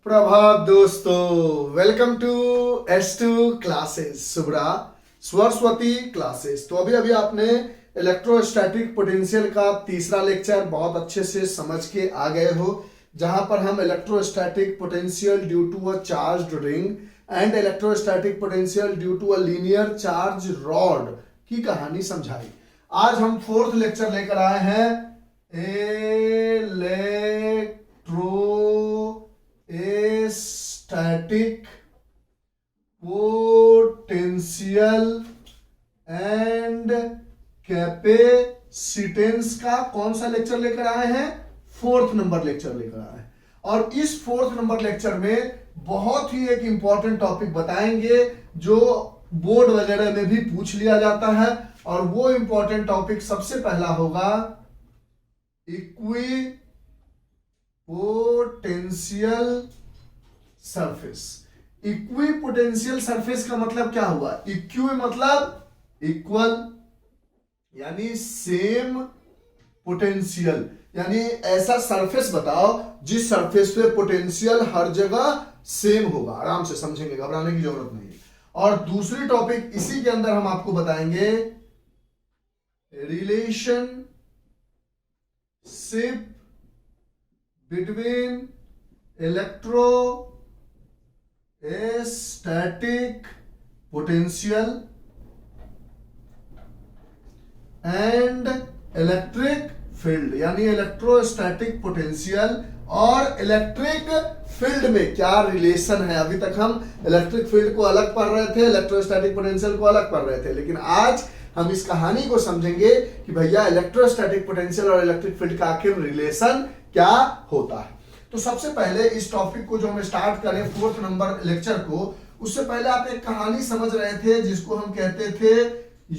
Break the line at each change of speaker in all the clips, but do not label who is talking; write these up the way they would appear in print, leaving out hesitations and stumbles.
प्रभात दोस्तों, welcome to S2 classes, Subra Saraswati classes. तो अभी अभी आपने इलेक्ट्रोस्टैटिक पोटेंशियल का तीसरा लेक्चर बहुत अच्छे से समझ के आ गए हो, जहां पर हम electrostatic potential due to a charged ring and electrostatic potential due to a linear charge rod की कहानी समझाई। आज हम फोर्थ लेक्चर लेकर आए हैं, इलेक्ट्रोस्टैटिक पोटेंशियल एंड कैपेसिटेंस का कौन सा लेक्चर लेकर आए हैं? फोर्थ नंबर लेक्चर लेकर आए हैं। और इस फोर्थ नंबर लेक्चर में बहुत ही एक इंपॉर्टेंट टॉपिक बताएंगे जो बोर्ड वगैरह में भी पूछ लिया जाता है, और वो इंपॉर्टेंट टॉपिक सबसे पहला होगा इक्विपोटेंशियल सरफेस। इक्विपोटेंशियल सरफेस का मतलब क्या हुआ? इक्वी मतलब इक्वल, यानी सेम, पोटेंशियल यानी ऐसा सरफेस बताओ जिस सरफेस पे पोटेंशियल हर जगह सेम होगा। आराम से समझेंगे, घबराने की जरूरत नहीं है। और दूसरी टॉपिक इसी के अंदर हम आपको बताएंगे relationship between electrostatic potential and electric field, यानी इलेक्ट्रोस्टैटिक पोटेंशियल और इलेक्ट्रिक फील्ड में क्या रिलेशन है। अभी तक हम इलेक्ट्रिक फील्ड को अलग पढ़ रहे थे, इलेक्ट्रोस्टैटिक पोटेंशियल को अलग पढ़ रहे थे, लेकिन आज हम इस कहानी को समझेंगे कि भैया इलेक्ट्रोस्टैटिक पोटेंशियल और इलेक्ट्रिक फील्ड का आखिर रिलेशन क्या होता है। तो सबसे पहले इस टॉपिक को जो हम स्टार्ट करें फोर्थ नंबर लेक्चर को, उससे पहले आप एक कहानी समझ रहे थे जिसको हम कहते थे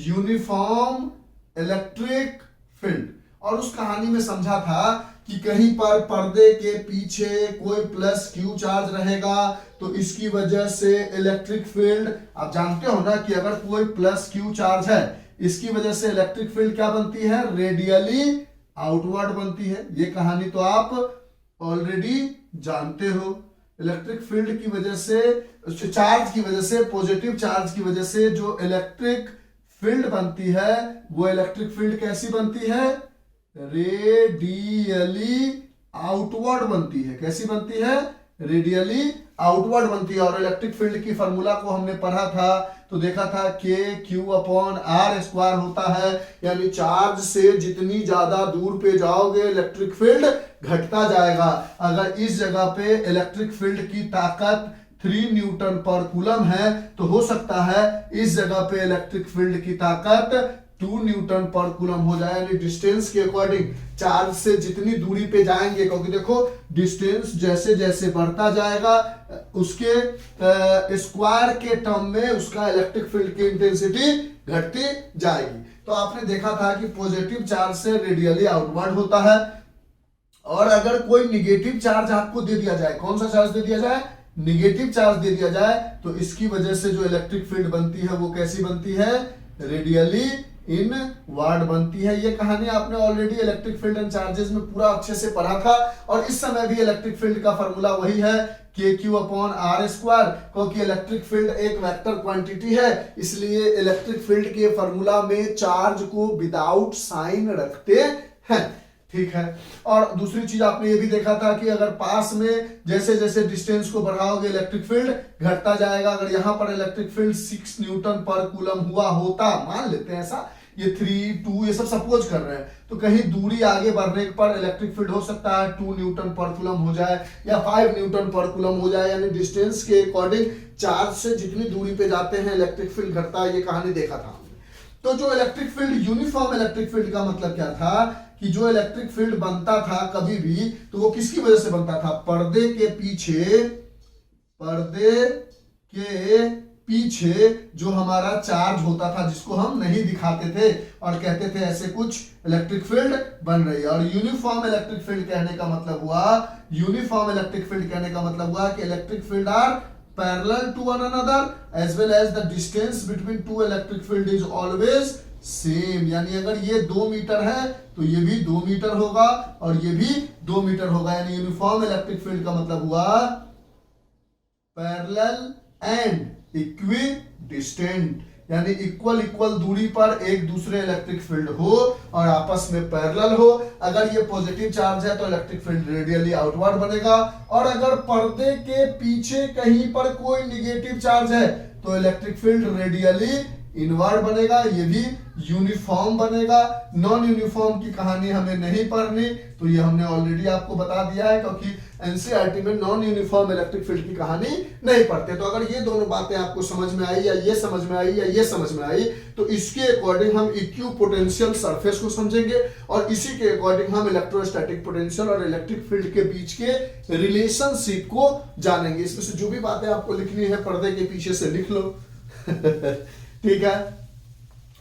यूनिफॉर्म इलेक्ट्रिक फील्ड। और उस कहानी में समझा था कि कहीं पर पर्दे के पीछे कोई प्लस क्यू चार्ज रहेगा तो इसकी वजह से इलेक्ट्रिक फील्ड, आप जानते हो ना कि अगर कोई प्लस क्यू चार्ज है इसकी वजह से इलेक्ट्रिक फील्ड क्या बनती है? रेडियली आउटवर्ड बनती है। ये कहानी तो आप ऑलरेडी जानते हो। इलेक्ट्रिक फील्ड की वजह से, चार्ज की वजह से, पॉजिटिव चार्ज की वजह से जो इलेक्ट्रिक फील्ड बनती है वो इलेक्ट्रिक फील्ड कैसी बनती है? रेडियली आउटवर्ड बनती है। कैसी बनती है? रेडियली आउटवर्ड बनती है। और इलेक्ट्रिक फील्ड की फार्मूला को हमने पढ़ा था तो देखा था के क्यू अपॉन आर स्क्वायर होता है, यानी चार्ज से जितनी ज्यादा दूर पे जाओगे इलेक्ट्रिक फील्ड घटता जाएगा। अगर इस जगह पे इलेक्ट्रिक फील्ड की ताकत 3 न्यूटन पर कूलम है तो हो सकता है इस जगह पे इलेक्ट्रिक फील्ड की ताकत 2 न्यूटन पर कूलम हो जाए, यानी डिस्टेंस के अकॉर्डिंग चार्ज से जितनी दूरी पे जाएंगे, क्योंकि देखो डिस्टेंस जैसे जैसे बढ़ता जाएगा उसके स्क्वायर के टर्म में उसका इलेक्ट्रिक फील्ड की इंटेंसिटी घटती जाएगी। तो आपने देखा था कि पॉजिटिव चार्ज से रेडियली आउटवर्ड होता है, और अगर कोई निगेटिव चार्ज आपको दे दिया जाए, कौन सा चार्ज दे दिया जाए? निगेटिव चार्ज दे दिया जाए, तो इसकी वजह से जो इलेक्ट्रिक फील्ड बनती है वो कैसी बनती है? रेडियली इनवर्ड बनती है। ये कहानी आपने already electric field and charges में पूरा अच्छे से पढ़ा था। और इस समय भी इलेक्ट्रिक फील्ड का फार्मूला वही है, के क्यू अपॉन आर स्क्वायर, क्योंकि इलेक्ट्रिक फील्ड एक वेक्टर क्वांटिटी है, इसलिए इलेक्ट्रिक फील्ड के फार्मूला में चार्ज को विदाउट साइन रखते हैं। ठीक है। और दूसरी चीज आपने ये भी देखा था कि अगर पास में जैसे जैसे डिस्टेंस को बढ़ाओगे इलेक्ट्रिक फील्ड घटता जाएगा। अगर यहां पर इलेक्ट्रिक फील्ड 6 न्यूटन पर कूलम हुआ होता, मान लेते हैं ऐसा, ये 3, 2 ये सब सपोज कर रहे हैं, तो कहीं दूरी आगे बढ़ने पर इलेक्ट्रिक फील्ड हो सकता है 2 न्यूटन पर कूलम हो जाए या 5 न्यूटन पर कूलम हो जाए, यानी डिस्टेंस के अकॉर्डिंग चार्ज से जितनी दूरी पे जाते हैं इलेक्ट्रिक फील्ड घटता है। ये कहानी देखा था। तो जो electric field, uniform electric field का मतलब क्या था कि जो इलेक्ट्रिक फील्ड बनता था कभी भी तो वो किसकी वजह से बनता था? पर्दे के पीछे जो हमारा चार्ज होता था जिसको हम नहीं दिखाते थे और कहते थे ऐसे कुछ इलेक्ट्रिक फील्ड बन रही है। और यूनिफॉर्म इलेक्ट्रिक फील्ड कहने का मतलब हुआ कि electric field are parallel to one another as well as the distance between two electric field is always same, यानी अगर ये 2 मीटर है तो ये भी 2 मीटर होगा और ये भी 2 मीटर होगा, यानी यूनिफॉर्म इलेक्ट्रिक फील्ड का मतलब हुआ पैरेलल एंड इक्वी डिस्टेंट, यानी इक्वल दूरी पर एक दूसरे इलेक्ट्रिक फील्ड हो और आपस में पैरेलल हो। अगर ये पॉजिटिव चार्ज है तो इलेक्ट्रिक फील्ड रेडियली आउटवर्ड बनेगा, और अगर पर्दे के पीछे कहीं पर कोई निगेटिव चार्ज है तो इलेक्ट्रिक फील्ड रेडियली इनवर्ड बनेगा, ये भी यूनिफॉर्म बनेगा। नॉन यूनिफॉर्म की कहानी हमें नहीं पढ़नी, तो ये हमने ऑलरेडी आपको बता दिया है, क्योंकि एनसीईआरटी में नॉन यूनिफॉर्म इलेक्ट्रिक फील्ड की कहानी नहीं पढ़ते। तो अगर ये दोनों बातें आपको समझ में आई, या ये समझ में आई, या ये समझ में आई, तो इसके अकॉर्डिंग हम इक्यू पोटेंशियल सरफेस को समझेंगे, और इसी के अकॉर्डिंग हम इलेक्ट्रोस्टैटिक पोटेंशियल और इलेक्ट्रिक फील्ड के बीच के रिलेशनशिप को जानेंगे। इसमें से जो भी बातें आपको लिखनी है पर्दे के पीछे से लिख लो। ठीक है,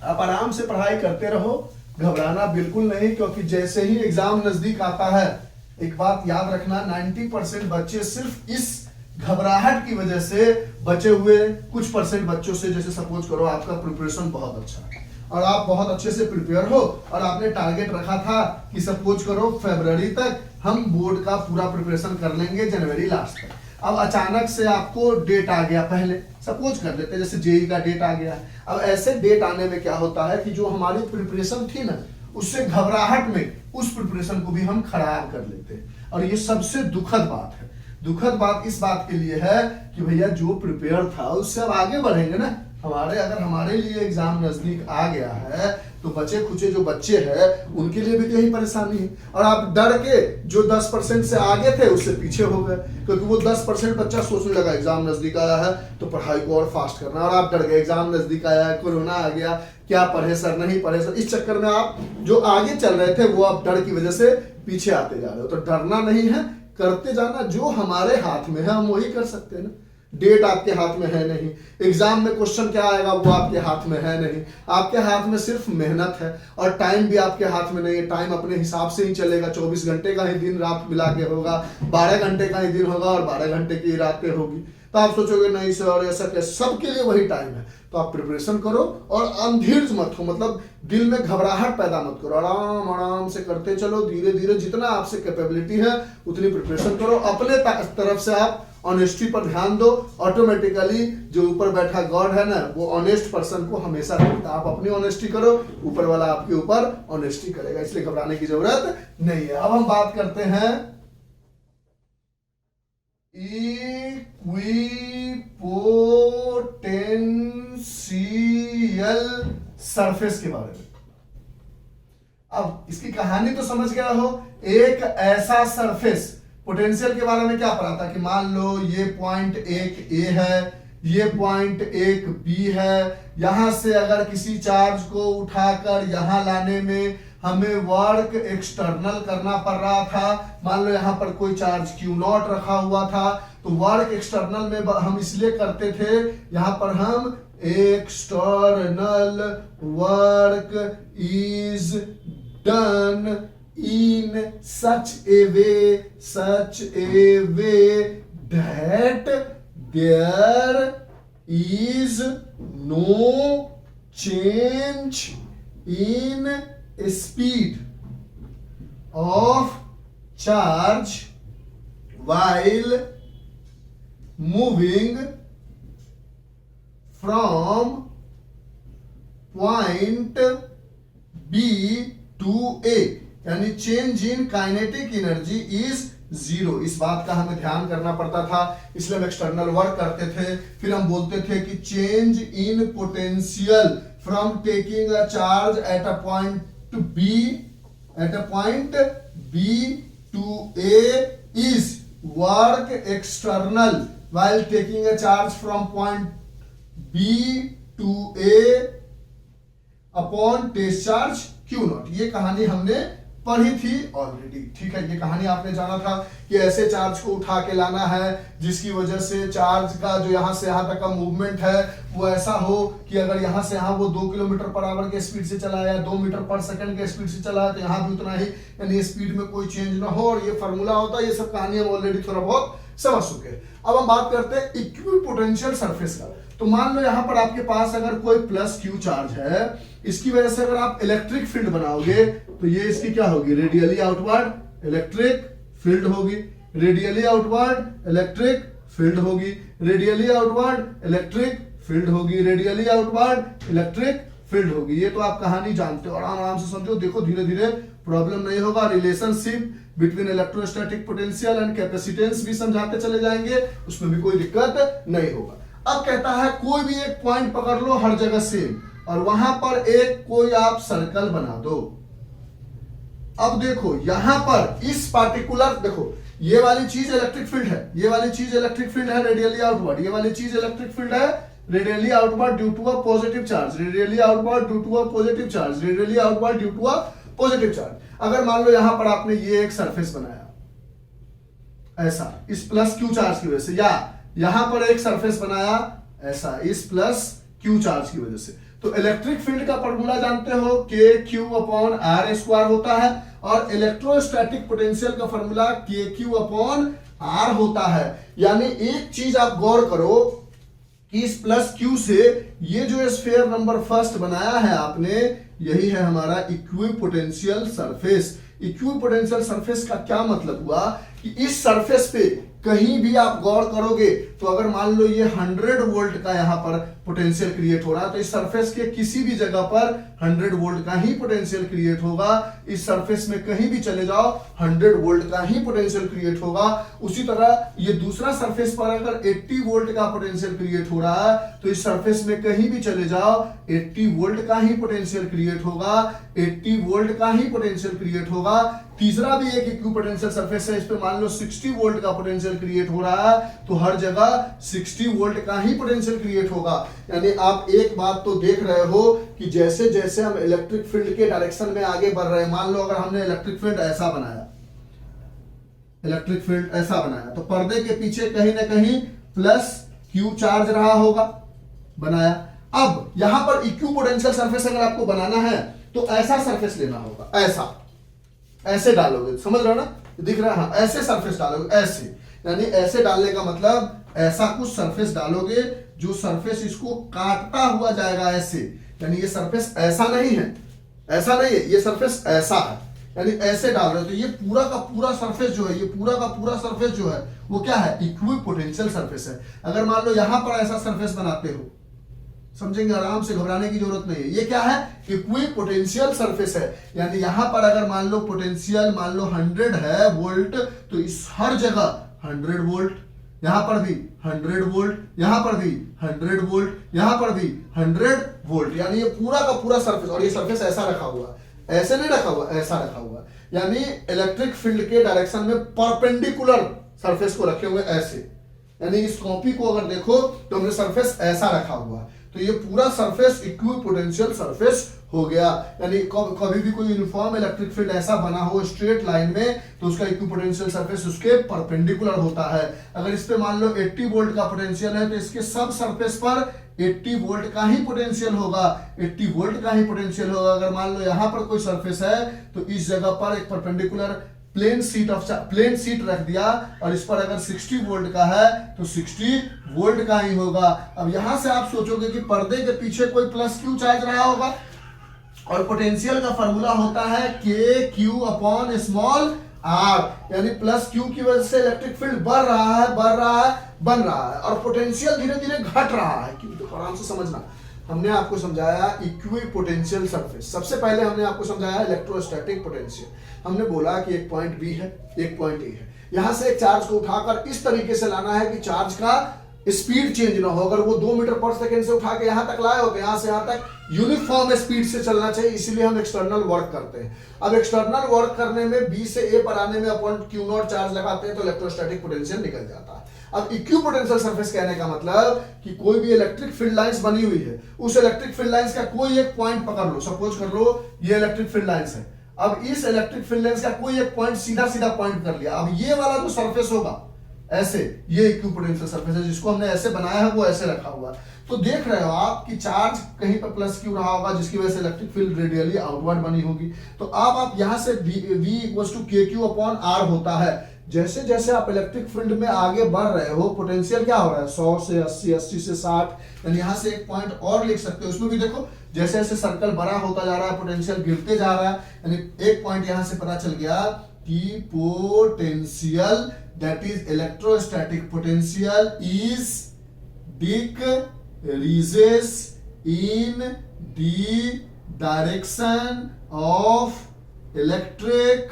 आप आराम से पढ़ाई करते रहो, घबराना बिल्कुल नहीं, क्योंकि जैसे ही एग्जाम नजदीक आता है, एक बात याद रखना, 90% बच्चे सिर्फ इस घबराहट की वजह से बचे हुए कुछ परसेंट बच्चों से, जैसे सपोज करो आपका प्रिपरेशन बहुत अच्छा है और आप बहुत अच्छे से प्रिपेयर हो और आपने टारगेट रखा था कि सपोज करो फरवरी तक हम बोर्ड का पूरा प्रिपरेशन कर लेंगे, जनवरी लास्ट तक। अब अचानक से आपको डेट आ गया, पहले सपोज कर लेते हैं जैसे जेई का डेट आ गया। अब ऐसे डेट आने में क्या होता है कि जो हमारी प्रिपरेशन थी ना, उससे घबराहट में उस प्रिपरेशन को भी हम खराब कर लेते हैं, और ये सबसे दुखद बात है। दुखद बात इस बात के लिए है कि भैया जो प्रिपेयर था उससे अब आगे बढ़ेंगे ना। अगर हमारे लिए एग्जाम नजदीक आ गया है तो बचे खुचे जो बच्चे हैं उनके लिए भी तो यही परेशानी है, और आप डर के जो 10% से आगे थे उससे पीछे हो गए, क्योंकि वो 10% बच्चा सोचने लगा एग्जाम नजदीक आया है तो पढ़ाई को और फास्ट करना, और आप डर गए एग्जाम नजदीक आया है, कोरोना आ गया, क्या पढ़े सर, नहीं पढ़े सर। इस चक्कर में आप जो आगे चल रहे थे वो आप डर की वजह से पीछे आते जा रहे हो। तो डरना नहीं है, करते जाना, जो हमारे हाथ में है हम वही कर सकते हैं ना। डेट आपके हाथ में है नहीं, एग्जाम में क्वेश्चन क्या आएगा वो आपके हाथ में है नहीं, आपके हाथ में सिर्फ मेहनत है, और टाइम भी आपके हाथ में नहीं है। टाइम अपने हिसाब से ही चलेगा, 24 घंटे का ही दिन रात मिला के होगा, 12 घंटे का ही दिन होगा और 12 घंटे की रातें होगी। तो आप सोचोगे नहीं सर ऐसा कैसे, सबके लिए वही टाइम है। तो आप प्रिपरेशन करो और अनधीर्ज मत हो, मतलब दिल में घबराहट पैदा मत करो, आराम आराम से करते चलो, धीरे धीरे जितना आपसे कैपेबिलिटी है उतनी प्रिपरेशन करो। अपने तरफ से आप ऑनेस्टी पर ध्यान दो, ऑटोमेटिकली जो ऊपर बैठा गॉड है ना, वो ऑनेस्ट पर्सन को हमेशा देखता है। आप अपनी ऑनेस्टी करो, ऊपर वाला आपके ऊपर ऑनेस्टी करेगा, इसलिए घबराने की जरूरत नहीं है। अब हम बात करते हैं इक्विपोटेंशियल सरफेस के बारे में। अब इसकी कहानी तो समझ गया हो। एक ऐसा सरफेस, पोटेंशियल के बारे में क्या पढ़ा था कि मान लो ये पॉइंट एक ए है, ये पॉइंट एक बी है, यहां से अगर किसी चार्ज को उठाकर यहां लाने में हमें वर्क एक्सटर्नल करना पड़ रहा था। मान लो यहां पर कोई चार्ज Q0 रखा हुआ था, तो वर्क एक्सटर्नल में हम इसलिए करते थे, यहां पर हम external work is done in such a way that there is no change in speed of charge while moving from point B to A, यानी change in kinetic energy is 0। इस बात का हमें ध्यान करना पड़ता था, इसलिए हम एक्सटर्नल वर्क करते थे। फिर हम बोलते थे कि change in potential from taking a charge at a point B to A is work external while taking a charge from point B to A upon test charge Q0। ये कहानी हमने पढ़ी थी ऑलरेडी, ठीक है। ये कहानी आपने जाना था कि ऐसे चार्ज को उठा के लाना है जिसकी वजह से चार्ज का जो यहां से यहां तक का मूवमेंट है वो ऐसा हो कि अगर यहां से यहां वो 2 किलोमीटर पर आवर के स्पीड से चला है, 2 मीटर पर सेकंड के स्पीड से चला है, तो यहां भी उतना ही, यानी स्पीड में कोई चेंज ना हो, और ये फॉर्मूला होता है। ये सब कहानी हम ऑलरेडी थोड़ा बहुत समझ चुके हैं। अब हम बात करते हैं इक्विपोटेंशियल सरफेस का। तो मान लो यहां पर आपके पास अगर कोई प्लस Q चार्ज है, इसकी वजह से अगर आप इलेक्ट्रिक फील्ड बनाओगे तो ये इसकी क्या होगी, रेडियली आउटवर्ड इलेक्ट्रिक फील्ड होगी। रेडियली आउटवर्ड इलेक्ट्रिक फील्ड होगी, रेडियली आउटवर्ड इलेक्ट्रिक फील्ड होगी, रेडियली आउटवर्ड इलेक्ट्रिक फील्ड होगी। ये तो आप कहानी जानते हो, आराम आराम से समझो, देखो धीरे धीरे प्रॉब्लम नहीं होगा। Relationship between electrostatic potential and capacitance भी समझाते चले जाएंगे, उसमें भी कोई दिक्कत नहीं होगा। अब कहता है कोई भी एक पॉइंट पकड़ लो हर जगह सेम, और वहां पर एक कोई आप सर्कल बना दो। अब देखो यहां पर इस पार्टिकुलर, देखो ये वाली चीज इलेक्ट्रिक फील्ड है, ये वाली चीज इलेक्ट्रिक फील्ड है रेडियली आउटवर्ड, ये वाली चीज इलेक्ट्रिक फील्ड है radially outward due to a positive charge, radially outward due to a positive charge, radially outward due to a positive charge. अगर मान लो यहां पर आपने ये एक सरफेस बनाया ऐसा इस प्लस क्यू चार्ज की वजह से, या यहां पर एक सरफेस बनाया ऐसा इस प्लस क्यू चार्ज की वजह से, तो इलेक्ट्रिक फील्ड का फॉर्मूला जानते हो के क्यू अपॉन आर स्क्वायर होता है, और इलेक्ट्रोस्टैटिक पोटेंशियल का फॉर्मूला के क्यू अपॉन आर होता है। यानी एक चीज आप गौर करो कि इस प्लस क्यू से ये जो स्फीयर नंबर फर्स्ट बनाया है आपने, यही है हमारा इक्विपोटेंशियल सरफेस। इक्विपोटेंशियल सरफेस का क्या मतलब हुआ कि इस सरफेस पे कहीं भी आप गौर करोगे तो अगर मान लो ये 100 वोल्ट का यहां पर पोटेंशियल क्रिएट हो रहा है, तो इस सरफेस के किसी भी जगह पर 100 वोल्ट का ही पोटेंशियल क्रिएट होगा। इस सरफेस में कहीं भी चले जाओ 100 वोल्ट का ही पोटेंशियल क्रिएट होगा। उसी तरह ये दूसरा सरफेस पर अगर 80 वोल्ट का पोटेंशियल क्रिएट हो रहा है, तो इस सरफेस में कहीं भी चले जाओ 80 वोल्ट का ही पोटेंशियल क्रिएट होगा, 80 वोल्ट का ही पोटेंशियल क्रिएट होगा। तीसरा भी एक इक्विपोटेंशियल सरफेस है, इस पे मान लो 60 वोल्ट का पोटेंशियल क्रिएट हो रहा है, तो हर जगह 60 वोल्ट का ही पोटेंशियल क्रिएट होगा। यानी आप एक बात तो देख रहे हो कि जैसे जैसे हम इलेक्ट्रिक फील्ड के डायरेक्शन में आगे बढ़ रहे हैं, मान लो अगर हमने इलेक्ट्रिक फील्ड ऐसा बनाया, इलेक्ट्रिक फील्ड ऐसा बनाया, तो पर्दे के पीछे कहीं ना कहीं प्लस क्यू चार्ज रहा होगा, बनाया। अब यहां पर इक्विपोटेंशियल सरफेस अगर आपको बनाना है तो ऐसा सरफेस लेना होगा, ऐसे डालोगे, समझ रहे हो ना, दिख रहा है, हाँ, ऐसे सरफेस डालोगे, ऐसे, यानी ऐसे डालने का मतलब ऐसा कुछ सरफेस डालोगे जो सरफेस इसको काटता हुआ जाएगा ऐसे, यानी ये सरफेस ऐसा नहीं है, ऐसा नहीं है, ये सरफेस ऐसा है, यानी ऐसे डाल रहे हो, तो ये पूरा का पूरा सरफेस जो है, ये पूरा का पूरा सरफेस जो है वो क्या है, इक्विपोटेंशियल सरफेस है। अगर मान लो यहां पर ऐसा सरफेस बनाते हो, समझेंगे, आराम से, घबराने की जरूरत नहीं है। ये क्या है, इक्विपोटेंशियल सरफेस है, यानी यहां पर अगर मान लो पोटेंशियल मान लो 100 है वोल्ट, तो इस हर जगह 100 वोल्ट, यहां पर भी 100 वोल्ट, यहां पर भी 100 वोल्ट, यहां पर भी 100 वोल्ट, यानी ये पूरा का पूरा सरफेस। और ये सरफेस ऐसा रखा हुआ, ऐसे नहीं रखा हुआ, ऐसा रखा हुआ, यानी इलेक्ट्रिक फील्ड के डायरेक्शन में परपेंडिकुलर सरफेस को रखे हुए ऐसे, यानी इस कॉपी को अगर देखो तो हमने सरफेस ऐसा रखा हुआ, तो ये पूरा सरफेस इक्विपोटेंशियल सरफेस हो गया। यानी कभी भी कोई यूनिफॉर्म इलेक्ट्रिक फील्ड ऐसा बना हो स्ट्रेट लाइन में, तो उसका इक्विपोटेंशियल सरफेस उसके परपेंडिकुलर होता है। अगर इस पे मान लो 80 वोल्ट का पोटेंशियल है, तो इसके सब सरफेस पर 80 वोल्ट का ही पोटेंशियल होगा, 80 वोल्ट का ही पोटेंशियल होगा। अगर मान लो यहां पर कोई सरफेस है, तो इस जगह पर एक परपेंडिकुलर प्लेन सीट रख दिया, और इस पर अगर 60 वोल्ट का है तो 60 वोल्ट का ही होगा। अब यहां से आप सोचोगे कि पर्दे के पीछे कोई प्लस क्यू चार्ज रहा होगा, और पोटेंशियल का फॉर्मूला होता है के क्यू अपॉन स्मॉल आर, यानी प्लस क्यू की वजह से इलेक्ट्रिक फील्ड बढ़ रहा है, बन रहा है, और पोटेंशियल धीरे धीरे घट रहा है। क्योंकि तो आराम से समझना, हमने आपको समझाया इक्विपोटेंशियल सरफेस, सबसे पहले हमने आपको समझाया इलेक्ट्रोस्टैटिक पोटेंशियल। हमने बोला कि एक पॉइंट बी है, एक पॉइंट ए है, यहां से एक चार्ज को उठाकर इस तरीके से लाना है कि चार्ज का स्पीड चेंज ना हो। अगर वो 2 मीटर पर सेकेंड से उठा के यहां तक लाए हो, तो यहां से यहां तक यूनिफॉर्म स्पीड से चलना चाहिए, इसीलिए हम एक्सटर्नल वर्क करते हैं। अब एक्सटर्नल वर्क करने में बी से ए पर आने में अपॉन क्यू नॉट चार्ज लगाते हैं, तो इलेक्ट्रोस्टैटिक पोटेंशियल निकल जाता है। अब इक्विपोटेंशियल सरफेस कहने का मतलब कि कोई भी इलेक्ट्रिक फील्ड लाइंस बनी हुई है, उस इलेक्ट्रिक फील्ड लाइंस का कोई एक पॉइंट पकड़ लो, सपोज कर लो ये इलेक्ट्रिक फील्ड लाइंस है। अब इस इलेक्ट्रिक फील्ड लाइंस का कोई एक पॉइंट सीधा पॉइंट कर लिया, अब ये वाला जो सरफेस होगा ऐसे, ये इक्विपोटेंशियल सरफेस है, जिसको हमने ऐसे बनाया है वो ऐसे रखा हुआ। तो देख रहे हो आप कि चार्ज कहीं पर प्लस क्यू रहा होगा, जिसकी वजह से इलेक्ट्रिक फील्ड रेडियली आउटवर्ड बनी होगी। तो अब आप यहां से V इक्वल्स टू के क्यू अपॉन आर होता है। जैसे जैसे आप इलेक्ट्रिक फील्ड में आगे बढ़ रहे हो, पोटेंशियल क्या हो रहा है, 100 से 80, 80 से 60, यानी यहां से एक पॉइंट और लिख सकते हो। उसमें भी देखो जैसे जैसे सर्कल बड़ा होता जा रहा है, पोटेंशियल गिरते जा रहा है, यानी एक पॉइंट यहां से पता चल गया की potential that is electrostatic potential is decreases in the direction of electric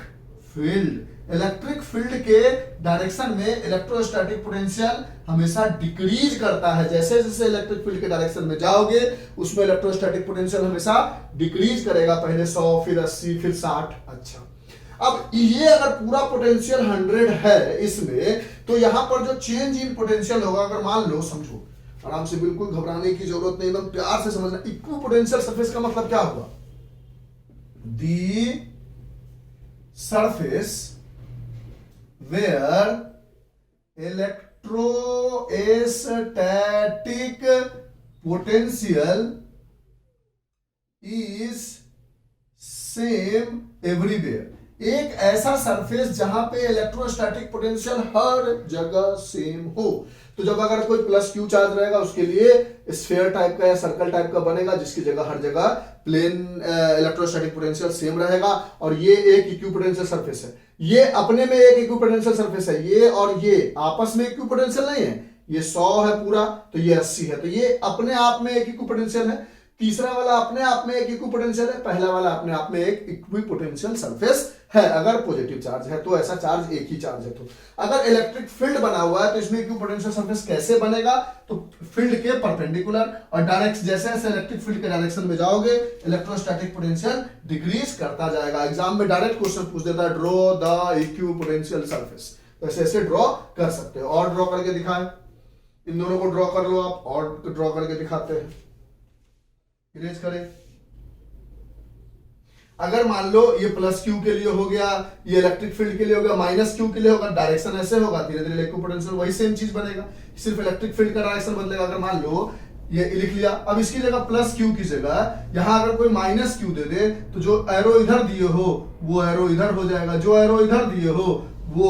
field. Electric field के डायरेक्शन में इलेक्ट्रोस्टैटिक पोटेंशियल हमेशा डिक्रीज करता है। जैसे जैसे इलेक्ट्रिक फील्ड के डायरेक्शन में जाओगे उसमें इलेक्ट्रोस्टैटिक पोटेंशियल हमेशा डिक्रीज करेगा, पहले 100 फिर 80 फिर 60। अच्छा, अब ये अगर पूरा पोटेंशियल 100 है इसमें, तो यहां पर जो चेंज इन पोटेंशियल होगा, अगर मान लो, समझो आराम से, बिल्कुल घबराने की जरूरत नहीं, एकदम प्यार से समझना। इक्विपोटेंशियल सरफेस का मतलब क्या हुआ? The surface where electrostatic potential is same everywhere. एक ऐसा सरफेस जहां पे इलेक्ट्रोस्टैटिक पोटेंशियल हर जगह सेम हो। तो जब अगर कोई प्लस क्यू चार्ज रहेगा उसके लिए स्फीयर टाइप का या सर्कल टाइप का बनेगा, जिसकी जगह हर जगह प्लेन इलेक्ट्रोस्टैटिक पोटेंशियल सेम रहेगा। और ये एक इक्विपोटेंशियल सरफेस है, ये अपने में एक इक्विपोटेंशियल सरफेस है, ये और ये आपस में इक्विपोटेंशियल नहीं है। ये 100 है पूरा, तो ये 80 है, तो ये अपने आप में एक इक्विपोटेंशियल है। तीसरा वाला अपने आप में एक इक्विपोटेंशियल है, पहला वाला अपने आप में एक इक्विपोटेंशियल सरफेस है। अगर पॉजिटिव चार्ज है तो ऐसा चार्ज एक ही चार्ज है। तो अगर इलेक्ट्रिक फील्ड बना हुआ है तो इसमें इक्विपोटेंशियल सरफेस कैसे बनेगा? तो फील्ड के परपेंडिकुलर और डायरेक्ट, जैसे जैसे इलेक्ट्रिक फील्ड के डायरेक्शन में जाओगे इलेक्ट्रोस्टैटिक पोटेंशियल डिक्रीज करता जाएगा। एग्जाम में डायरेक्ट क्वेश्चन पूछ देता है, ड्रॉ द इक्विपोटेंशियल सरफेस। तो ऐसे ऐसे ड्रॉ कर सकते हो। और ड्रॉ करके दिखाएं, इन दोनों को ड्रॉ कर लो आप, और ड्रॉ करके दिखाते हैं। इरेज करें। अगर मान लो ये प्लस क्यू के लिए हो गया, ये इलेक्ट्रिक फील्ड के लिए हो गया, माइनस क्यू के लिए होगा, डायरेक्शन ऐसे होगा, धीरे धीरे इक्विपोटेंशियल वही सेम चीज बनेगा, सिर्फ इलेक्ट्रिक फील्ड का डायरेक्शन बदलेगा। अगर मान लो ये लिख लिया, अब इसकी जगह प्लस क्यू की जगह यहां अगर कोई माइनस क्यू दे दे, तो जो एरो इधर दिए हो वो एरो इधर हो जाएगा, जो एरो इधर दिए हो वो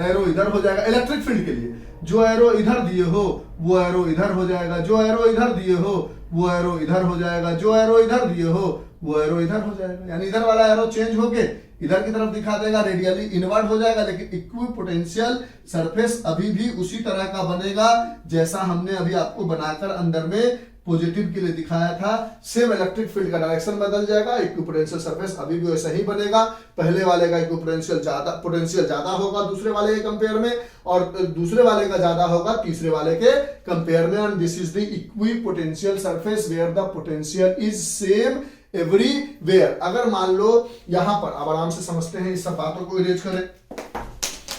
एरो इधर हो जाएगा। इलेक्ट्रिक फील्ड के लिए जो एरो इधर दिए हो वो एरो इधर हो जाएगा, जो एरो इधर दिए हो वो एरो इधर हो जाएगा, जो एरो इधर दिए हो वो एरो इधर हो जाएगा। यानी इधर वाला एरो चेंज होके इधर की तरफ दिखा देगा, रेडियली इनवर्ट हो जाएगा। लेकिन इक्विपोटेंशियल सरफेस अभी भी उसी तरह का बनेगा जैसा हमने अभी आपको बनाकर अंदर में पॉजिटिव के लिए दिखाया था। सेम इलेक्ट्रिक फील्ड का डायरेक्शन बदल जाएगा, इक्विपोटेंशियल सरफेस अभी भी वैसा ही बनेगा। पहले वाले का इक्विपोटेंशियल ज्यादा होगा दूसरे वाले के कंपेयर में, और दूसरे वाले का ज्यादा होगा तीसरे वाले के कंपेयर में। And this is the equipotential surface where the potential is same everywhere. अगर मान लो यहां पर, अब आराम से समझते हैं, इस सब बातों को इरेज करें।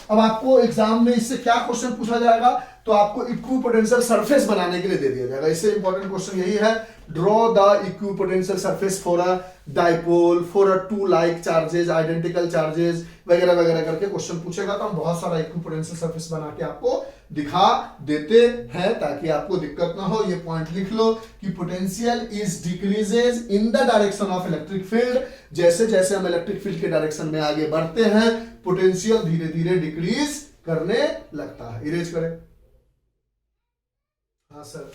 अब आपको एग्जाम में इससे क्या क्वेश्चन पूछा जाएगा? तो आपको इक्विपोटेंशियल सरफेस बनाने के लिए दे दिया जाएगा। इससे इंपॉर्टेंट क्वेश्चन यही है, draw the equipotential surface for a dipole for a two like charges, identical charges वगैरह वगैरह करके क्वेश्चन पूछेगा। तो हम बहुत सारा इक्विपोटेंशियल सरफेस बना के आपको दिखा देते हैं ताकि आपको दिक्कत ना हो। ये पॉइंट लिख लो कि potential is decreases in the direction of electric field. जैसे जैसे हम इलेक्ट्रिक फील्ड के डायरेक्शन में आगे बढ़ते हैं पोटेंशियल धीरे धीरे डिक्रीज करने लगता है। इरेज करें। हाँ सर,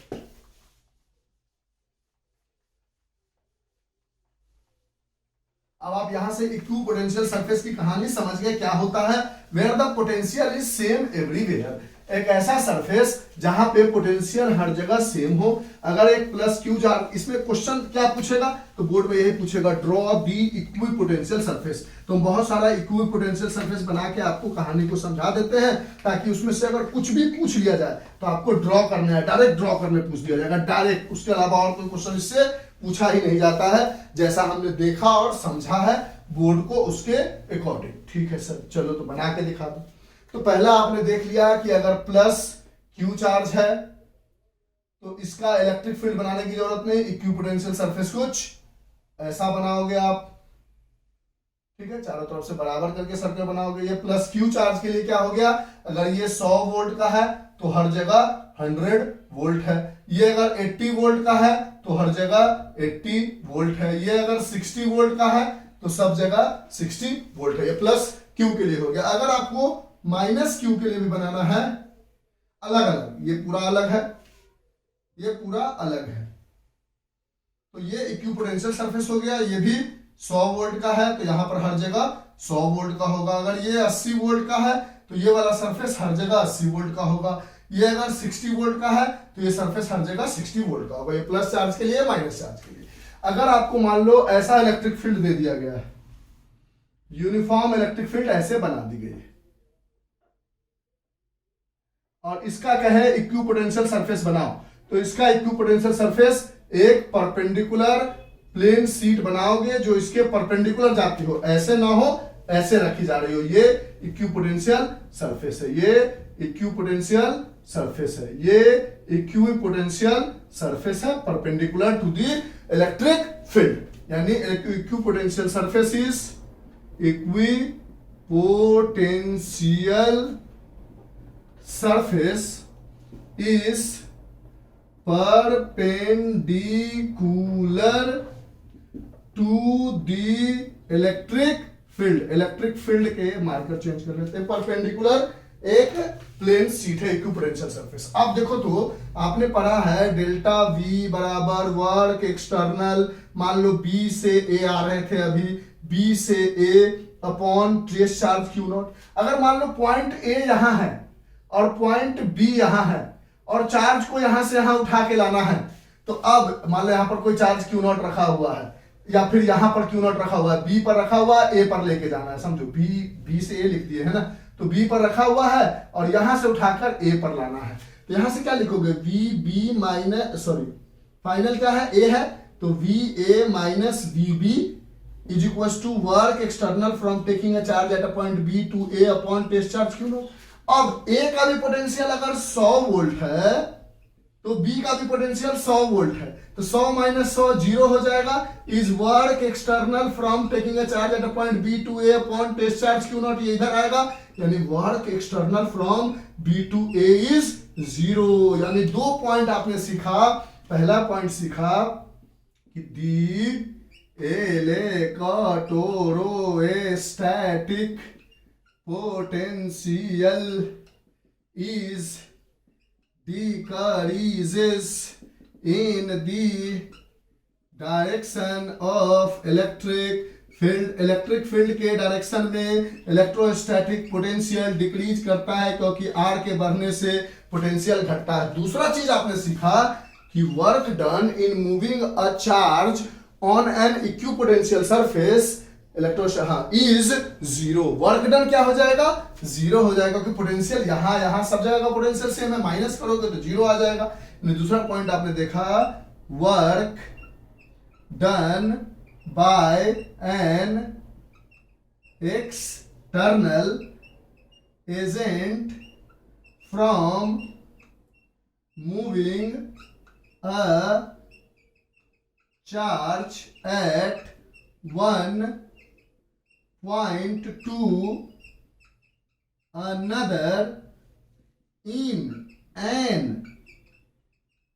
अब आप यहां से इक्विपोटेंशियल सरफेस की कहानी समझ गए क्या होता है। Where the potential is same everywhere, एक ऐसा सरफेस जहां पे पोटेंशियल हर जगह सेम हो। अगर एक प्लस क्यू चार्ज, इसमें क्वेश्चन क्या पूछेगा? तो बोर्ड में यही पूछेगा, ड्रॉ दी इक्विपोटेंशियल सरफेस। तो हम बहुत सारा इक्विपोटेंशियल सरफेस बना के आपको कहानी को समझा देते हैं ताकि उसमें से अगर कुछ भी पूछ लिया जाए तो आपको ड्रॉ करना है, डायरेक्ट ड्रॉ करने पूछ दिया जाएगा डायरेक्ट। उसके अलावा और कोई क्वेश्चन इससे पूछा ही नहीं जाता है, जैसा हमने देखा और समझा है बोर्ड को उसके अकॉर्डिंग। ठीक है सर, चलो तो बना के दिखा दो। तो पहला आपने देख लिया कि अगर प्लस क्यू चार्ज है तो इसका इलेक्ट्रिक फील्ड बनाने की जरूरत नहीं, इक्विपोटेंशियल सरफेस कुछ ऐसा बनाओगे आप। ठीक है, चारों तरफ से बराबर करके सर्कल बनाओगे। ये प्लस क्यू चार्ज के लिए क्या हो गया? अगर ये 100 वोल्ट का है तो हर जगह 100 वोल्ट है। ये अगर 80 वोल्ट का है तो हर जगह 80 वोल्ट है। ये अगर 60 वोल्ट का है तो सब जगह 60 वोल्ट है। ये प्लस क्यू के लिए हो गया। अगर आपको माइनस क्यू के लिए भी बनाना है अलग अलग, ये पूरा अलग है, ये पूरा अलग है, तो ये इक्विपोटेंशियल सरफेस हो गया। ये भी 100 वोल्ट का है तो यहां पर हर जगह 100 वोल्ट का होगा। अगर ये 80 वोल्ट का है तो ये वाला सरफेस हर जगह 80 वोल्ट का होगा। ये अगर 60 वोल्ट का है तो ये सरफेस हर जगह 60 वोल्ट का होगा। ये प्लस चार्ज के लिए, माइनस चार्ज के लिए। अगर आपको मान लो ऐसा इलेक्ट्रिक फील्ड दे दिया गया है, यूनिफॉर्म इलेक्ट्रिक फील्ड ऐसे बना दी गई है, और इसका क्या है, इक्विपोटेंशियल सरफेस बनाओ, तो इसका इक्विपोटेंशियल सरफेस एक परपेंडिकुलर प्लेन शीट बनाओगे जो इसके परपेंडिकुलर जाती हो, ऐसे ना हो ऐसे रखी जा रही हो, ये इक्विपोटेंशियल सरफेस है। ये इक्विपोटेंशियल सरफेस है, ये इक्विपोटेंशियल सरफेस है perpendicular to the electric field, यानी equipotential surface is equipotential surface is perpendicular to the electric field। Electric field के मार्कर चेंज कर लेते हैं। परपेंडिकुलर एक प्लेन शीट है इक्विपोटेंशियल सरफेस। अब देखो तो आपने पढ़ा है डेल्टा वी बराबर वर्क एक्सटर्नल, मान लो बी से ए आ रहे थे अभी, बी से ए अपॉन ट्रेस चार्ज क्यू नॉट। अगर मान लो पॉइंट ए यहां है और पॉइंट बी यहां है और चार्ज को यहां से यहां उठा के लाना है, तो अब मान लो यहां पर कोई चार्ज क्यू नॉट रखा हुआ है या फिर यहां पर क्यू नॉट रखा हुआ है, बी पर रखा हुआ है, ए पर लेके जाना है, समझो बी से ए लिख दिए है ना, तो बी पर रखा हुआ है और यहां से उठाकर ए पर लाना है। तो यहां से क्या लिखोगे, V B minus, sorry final क्या है, ए है, तो V A minus V B is equal to work external from taking a charge at a point B to A upon test charge Q naught. अब A का भी potential अगर 100 volt है तो बी का भी पोटेंशियल 100 वोल्ट है, तो 100 माइनस 100 जीरो हो जाएगा। Is work external from taking a charge at a point B to A upon test charge Q naught, ये इधर आएगा, यानी work external from B to A is 0। यानी 2 पॉइंट आपने सीखा। पहला पॉइंट सीखा कि the electrostatic potential is decreases in the direction of electric field। Electric field के डायरेक्शन में इलेक्ट्रोस्टैटिक पोटेंशियल डिक्रीज करता है क्योंकि आर के बढ़ने से पोटेंशियल घटता है। दूसरा चीज आपने सीखा कि work done in moving a charge on an equipotential surface is 0। Work done क्या हो जाएगा, 0 हो जाएगा, क्योंकि पोटेंशियल यहां सब जगह का पोटेंशियल सेम है, माइनस करोगे तो 0 आ जाएगा। दूसरा पॉइंट आपने देखा, work done bye an external agent from moving a charge eight 1 to another in an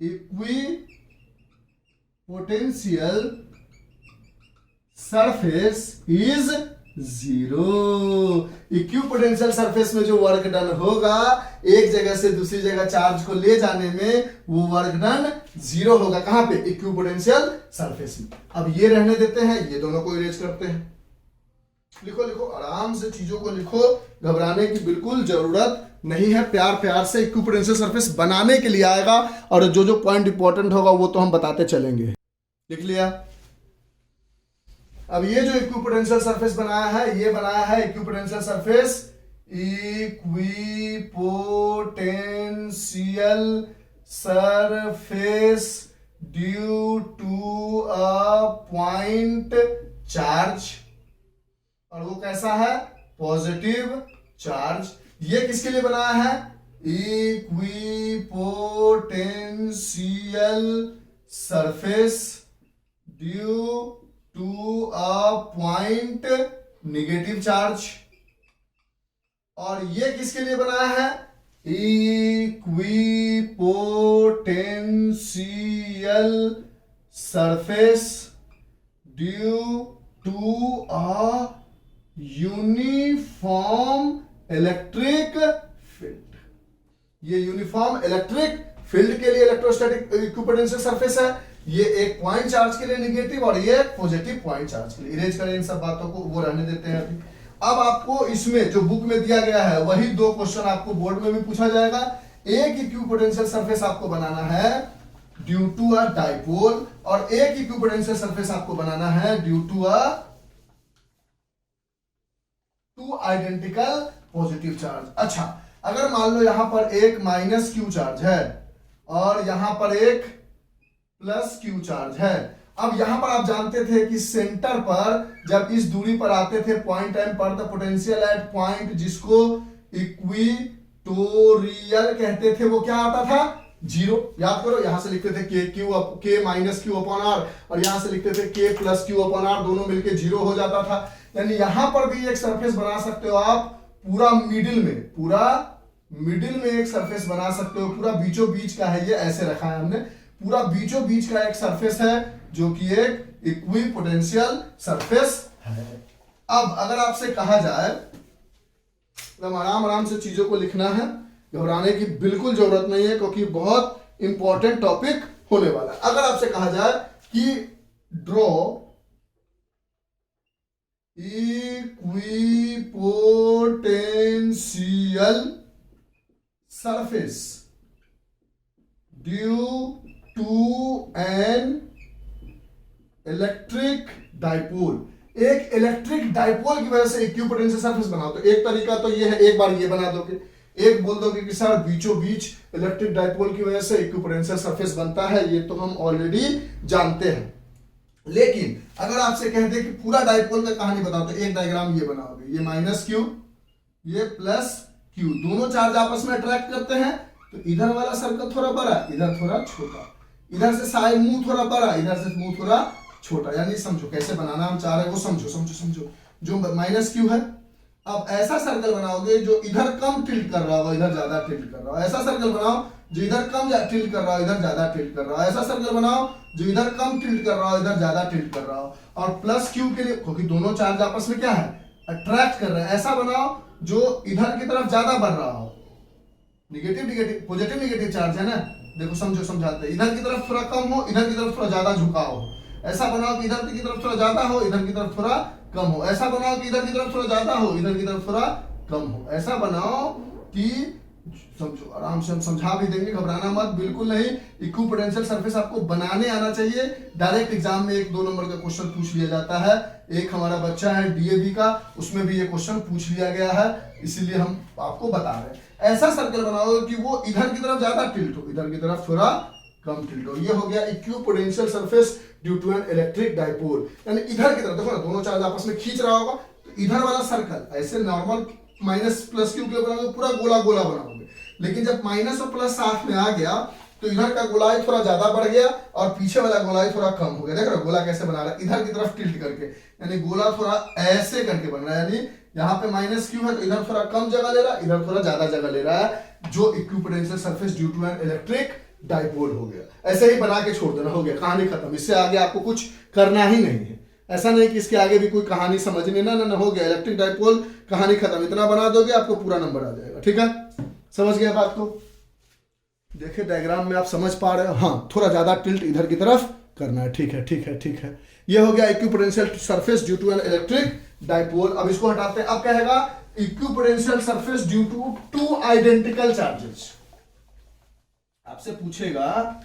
equipotential surface is 0। Equipotential surface में जो वर्क डन होगा एक जगह से दूसरी जगह चार्ज को ले जाने में, वो वर्क डन 0 होगा। कहां पे, इक्विपोटेंशियल सरफेस में। अब ये रहने देते हैं, ये दोनों को इरेज करते हैं। लिखो लिखो, आराम से चीजों को लिखो, घबराने की बिल्कुल जरूरत नहीं है। प्यार प्यार से इक्विपोटेंशियल सरफेस बनाने के लिए आएगा, और जो जो पॉइंट इंपॉर्टेंट होगा वो तो हम बताते चलेंगे। लिख लिया। अब ये जो इक्विपोटेंशियल सरफेस बनाया है, ये बनाया है equipotential surface, equipotential surface due to a point charge, और वो कैसा है, पॉजिटिव चार्ज। ये किसके लिए बनाया है, equipotential surface due to a point negative charge. और ये किसके लिए बनाया है, equipotential surface due to a uniform electric field. ये यूनिफॉर्म इलेक्ट्रिक फील्ड के लिए इलेक्ट्रोस्टैटिक इक्विपोटेंशियल सरफेस है। ये एक पॉइंट चार्ज के लिए नेगेटिव और ये पॉजिटिव पॉइंट चार्ज के लिए। इरेज करें इन सब बातों को, वो रहने देते हैं अभी। अब आपको इसमें जो बुक में दिया गया है वही दो क्वेश्चन आपको बोर्ड में भी पूछा जाएगा। एक इक्विपोटेंशियल सरफेस आपको बनाना है ड्यू टू अ डाइपोल, और एक इक्विपोटेंशियल सरफेस आपको बनाना है due to two identical positive charge. अच्छा, अगर मान लो यहां पर एक माइनस क्यू चार्ज है और यहां पर एक प्लस क्यू चार्ज है। अब यहां पर आप जानते थे कि सेंटर पर जब इस दूरी पर आते थे पॉइंट एम पर, द पोटेंशियल एट पॉइंट जिसको इक्विटोरियल कहते थे, वो क्या आता था? जीरो। याद करो, यहां से लिखते थे के माइनस क्यू अपॉन आर, और यहां से लिखते थे के प्लस क्यू अपॉन आर, दोनों मिलके जीरो हो जाता था। यानी यहां पर भी एक सरफेस बना सकते हो आप, पूरा मिडिल में एक सरफेस बना सकते हो, पूरा बीचों बीच का है, ये ऐसे रखा है हमने, पूरा बीचों बीच का एक सरफेस है जो कि एक इक्विपोटेंशियल सरफेस है। अब अगर आपसे कहा जाए, तो आराम से चीजों को लिखना है, घबराने की बिल्कुल जरूरत नहीं है, क्योंकि बहुत इंपॉर्टेंट टॉपिक होने वाला है। अगर आपसे कहा जाए कि draw equipotential surface due to an electric dipole, एक इलेक्ट्रिक डाइपोल की वजह से इक्विपोटेंशियल सरफेस बनाओ। तो एक तरीका तो ये है, एक बार ये बना दोगे, एक बोल दोगे कि सर बीचों बीच इलेक्ट्रिक डाइपोल की वजह से इक्विपोटेंशियल सरफेस बनता है, ये तो हम ऑलरेडी जानते हैं। लेकिन अगर आपसे कह दे कि पूरा डाइपोल का कहानी बताओ, तो एक डायग्राम ये बनाओगे, ये माइनस क्यू, ये प्लस क्यू, दोनों चार्ज आपस में अट्रैक्ट करते हैं, तो इधर वाला सर्कल थोड़ा बड़ा, इधर थोड़ा छोटा, इधर से साइड मुंह थोड़ा बड़ा, इधर से मुंह थोड़ा छोटा। यानी समझो कैसे बनाना हम चाह रहे हैं, वो समझो। जो माइनस क्यू है, अब ऐसा सर्कल बनाओगे जो इधर कम टिल्ट कर रहा हो, इधर ज्यादा टिल्ट कर रहा हो। ऐसा सर्कल बनाओ जो इधर कम टिल्ट कर रहा हो, इधर ज्यादा टिल्ट कर रहा हो। ऐसा सर्कल बनाओ जो इधर कम टिल्ट कर रहा हो, इधर ज्यादा टिल्ट कर रहा हो। और प्लस क्यू के लिए, क्योंकि दोनों चार्ज आपस में क्या है, अट्रैक्ट कर रहे हैं। ऐसा बनाओ जो इधर की तरफ ज्यादा बढ़ रहा हो, निगेटिव पॉजिटिव नेगेटिव चार्ज है ना, देखो समझाते हैं, इधर की तरफ थोड़ा कम हो, इधर की तरफ थोड़ा ज्यादा झुकाव हो। ऐसा बनाओ कि इधर की तरफ थोड़ा ज्यादा हो, इधर की तरफ थोड़ा कम हो। ऐसा बनाओ कि इधर की तरफ थोड़ा ज्यादा हो, इधर की तरफ थोड़ा कम हो। ऐसा बनाओ कि समझो, आराम से हम समझा भी देंगे, घबराना मत, बिल्कुल नहीं। इक्विपोटेंशियल सरफेस आपको बनाने आना चाहिए। डायरेक्ट एग्जाम में 1-2 नंबर का क्वेश्चन पूछ लिया जाता है। एक हमारा बच्चा है डीएवी का, उसमें भी ये क्वेश्चन पूछ लिया गया है, इसीलिए हम आपको बता रहे हैं। ऐसा सर्कल बनाओ कि वो इधर की तरफ ज्यादा टिल्ट हो, इधर की तरफ थोड़ा कम टिल्ट हो। ये हो गया equipotential surface due to an electric dipole. यानी इधर की तरफ देखो ना, दोनों चार्ज आपस में खींच रहा होगा, तो इधर वाला सर्कल ऐसे नॉर्मल माइनस प्लस क्यू के बनाओगे, पूरा गोला बनाओगे। लेकिन जब माइनस और प्लस साथ में आ गया, तो इधर का गोलाई थोड़ा ज्यादा बढ़ गया और पीछे वाला गोलाई थोड़ा कम हो गया। देख रहे हो गोला कैसे बना रहा है, इधर की तरफ टिल्ट करके, यानी गोला थोड़ा ऐसे करके बन रहा है। यानी यहाँ पे माइनस क्यू है, तो इधर थोड़ा कम जगह ले रहा है, इधर थोड़ा ज्यादा जगह ले रहा है, जो equipotential surface due to an electric dipole हो गया। ऐसे ही बना के छोड़ देना, हो गया, कहानी खत्म। इससे आगे आपको कुछ करना ही नहीं है। ऐसा नहीं कि इसके आगे भी कोई कहानी समझनी, ना, हो गया इलेक्ट्रिक डाइपोल, कहानी खत्म। इतना बना दोगे आपको पूरा नंबर आ जाएगा। ठीक है, समझ गया बात को? देखिए डायग्राम में आप समझ पा रहे हो, हाँ, थोड़ा ज्यादा टिल्ट इधर की तरफ करना है। ठीक है। ये हो गया equipotential surface due to an electric dipole. अब इसको हटाते हैं। अब कहेगा equipotential surface due to two identical charges. आपसे पूछेगा